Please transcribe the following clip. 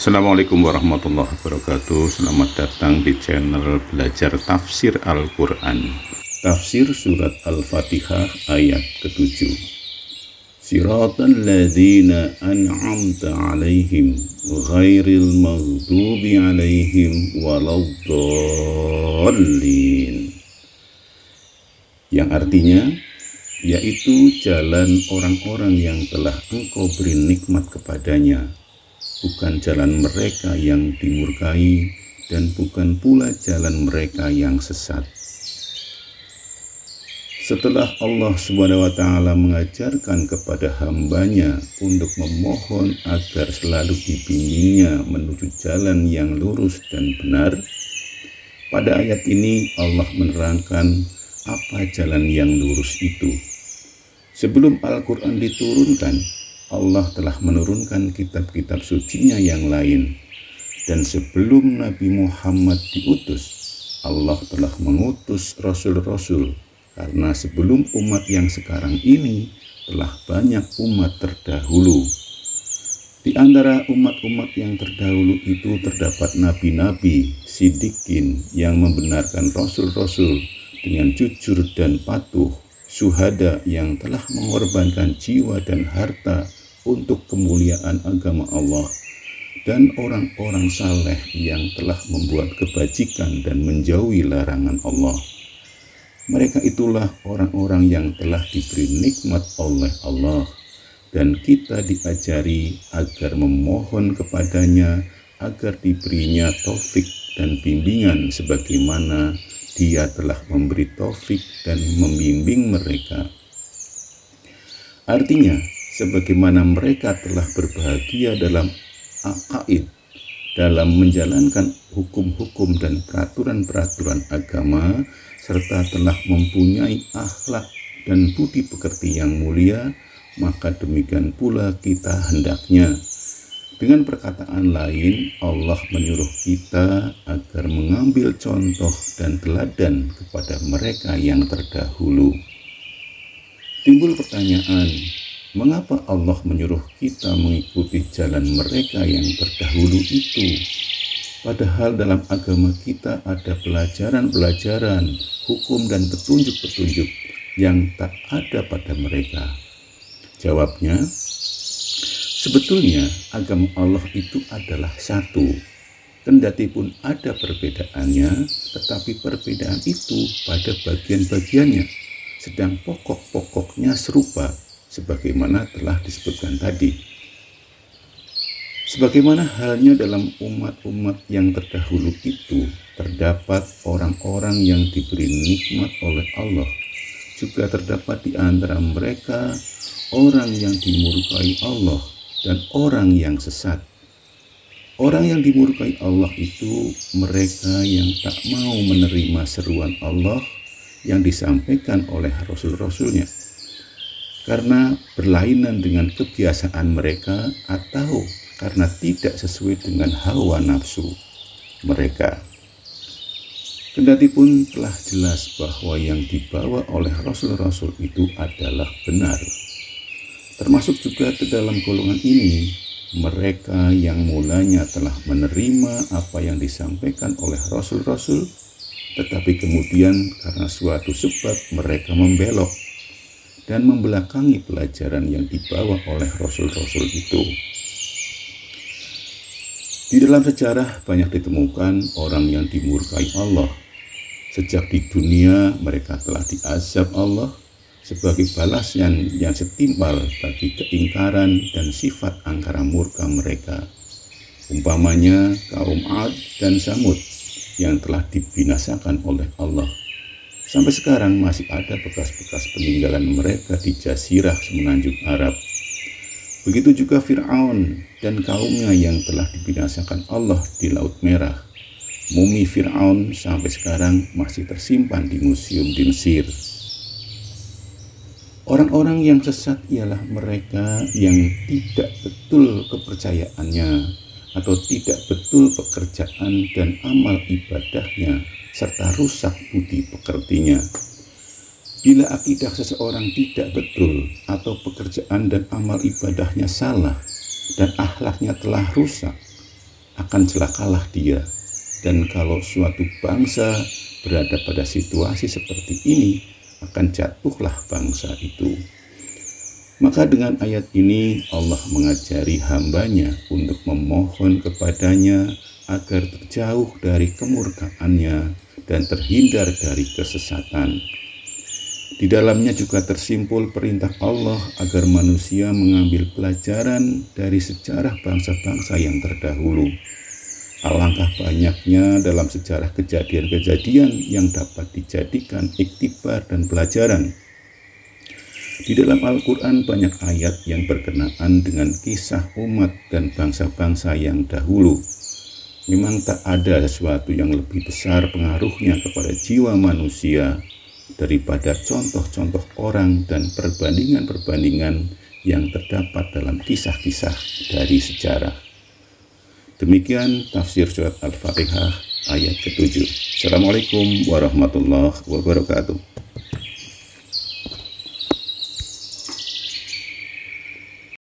Assalamualaikum warahmatullahi wabarakatuh. Selamat datang di channel Belajar Tafsir Al-Quran. Tafsir Surat Al-Fatihah ayat ke-7. Siratal ladzina an'amta alaihim ghairil maghdubi alaihim waladdallin. Yang artinya, yaitu jalan orang-orang yang telah Engkau beri nikmat kepadanya, bukan jalan mereka yang dimurkai dan bukan pula jalan mereka yang sesat. Setelah Allah SWT mengajarkan kepada hambanya untuk memohon agar selalu dibimbingnya menuju jalan yang lurus dan benar, pada ayat ini Allah menerangkan apa jalan yang lurus itu. Sebelum Al-Quran diturunkan, Allah telah menurunkan kitab-kitab sucinya yang lain. Dan sebelum Nabi Muhammad diutus, Allah telah mengutus rasul-rasul. Karena sebelum umat yang sekarang ini, telah banyak umat terdahulu. Di antara umat-umat yang terdahulu itu terdapat nabi-nabi, siddiqin yang membenarkan rasul-rasul dengan jujur dan patuh, syuhada yang telah mengorbankan jiwa dan harta untuk kemuliaan agama Allah, dan orang-orang saleh yang telah membuat kebajikan dan menjauhi larangan Allah. Mereka itulah orang-orang yang telah diberi nikmat oleh Allah, dan kita diajari agar memohon kepadanya agar diberinya taufik dan bimbingan sebagaimana Dia telah memberi taufik dan membimbing mereka. Artinya, sebagaimana mereka telah berbahagia dalam aqaid, dalam menjalankan hukum-hukum dan peraturan-peraturan agama, serta telah mempunyai akhlak dan budi pekerti yang mulia, maka demikian pula kita hendaknya. Dengan perkataan lain, Allah menyuruh kita agar mengambil contoh dan teladan kepada mereka yang terdahulu. Timbul pertanyaan, mengapa Allah menyuruh kita mengikuti jalan mereka yang terdahulu itu? Padahal dalam agama kita ada pelajaran-pelajaran, hukum dan petunjuk-petunjuk yang tak ada pada mereka. Jawabnya, sebetulnya agama Allah itu adalah satu. Kendati pun ada perbedaannya, tetapi perbedaan itu pada bagian-bagiannya, sedang pokok-pokoknya serupa, sebagaimana telah disebutkan tadi. Sebagaimana halnya dalam umat-umat yang terdahulu itu, terdapat orang-orang yang diberi nikmat oleh Allah. Juga terdapat di antara mereka orang yang dimurkai Allah dan orang yang sesat. Orang yang dimurkai Allah itu mereka yang tak mau menerima seruan Allah yang disampaikan oleh Rasul-Rasulnya, karena berlainan dengan kebiasaan mereka atau karena tidak sesuai dengan hawa nafsu mereka. Kendati pun telah jelas bahwa yang dibawa oleh Rasul-Rasul itu adalah benar. Termasuk juga ke dalam golongan ini, mereka yang mulanya telah menerima apa yang disampaikan oleh Rasul-Rasul, tetapi kemudian karena suatu sebab mereka membelok dan membelakangi pelajaran yang dibawa oleh Rasul-Rasul itu. Di dalam sejarah banyak ditemukan orang yang dimurkai Allah. Sejak di dunia mereka telah diazab Allah sebagai balasan yang setimpal bagi keingkaran dan sifat angkara murka mereka. Umpamanya kaum Ad dan Samud yang telah dibinasakan oleh Allah. Sampai sekarang masih ada bekas-bekas peninggalan mereka di Jazirah Semenanjung Arab. Begitu juga Fir'aun dan kaumnya yang telah dibinasakan Allah di Laut Merah. Mumi Fir'aun sampai sekarang masih tersimpan di museum di Mesir. Orang-orang yang sesat ialah mereka yang tidak betul kepercayaannya atau tidak betul pekerjaan dan amal ibadahnya serta rusak budi pekertinya. Bila akidah seseorang tidak betul atau pekerjaan dan amal ibadahnya salah dan akhlaknya telah rusak, akan celakalah dia. Dan kalau suatu bangsa berada pada situasi seperti ini, akan jatuhlah bangsa itu. Maka dengan ayat ini Allah mengajari hambanya untuk memohon kepadanya agar terjauh dari kemurkaannya dan terhindar dari kesesatan. Di dalamnya juga tersimpul perintah Allah agar manusia mengambil pelajaran dari sejarah bangsa-bangsa yang terdahulu. Alangkah banyaknya dalam sejarah kejadian-kejadian yang dapat dijadikan iktibar dan pelajaran. Di dalam Al-Quran banyak ayat yang berkenaan dengan kisah umat dan bangsa-bangsa yang dahulu. Memang tak ada sesuatu yang lebih besar pengaruhnya kepada jiwa manusia daripada contoh-contoh orang dan perbandingan-perbandingan yang terdapat dalam kisah-kisah dari sejarah. Demikian tafsir surat Al-Fatihah ayat ke-7. Assalamualaikum warahmatullahi wabarakatuh.